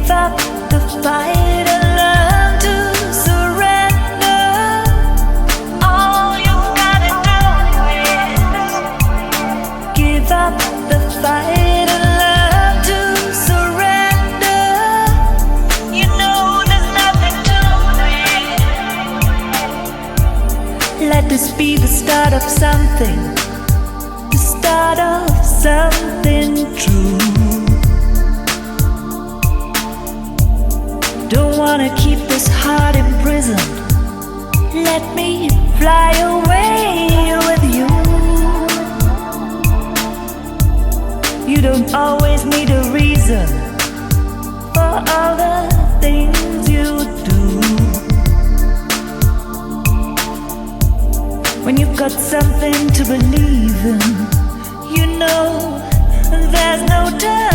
Give up the fight and learn to surrender. All you gotta do is give up the fight and learn to surrender. You know there's nothing to it. Let this be the start of something, the start of something true. Don't wanna keep this heart imprisoned. Let me fly away with you. You don't always need a reason for all the things you do. When you've got something to believe in, you know there's no time.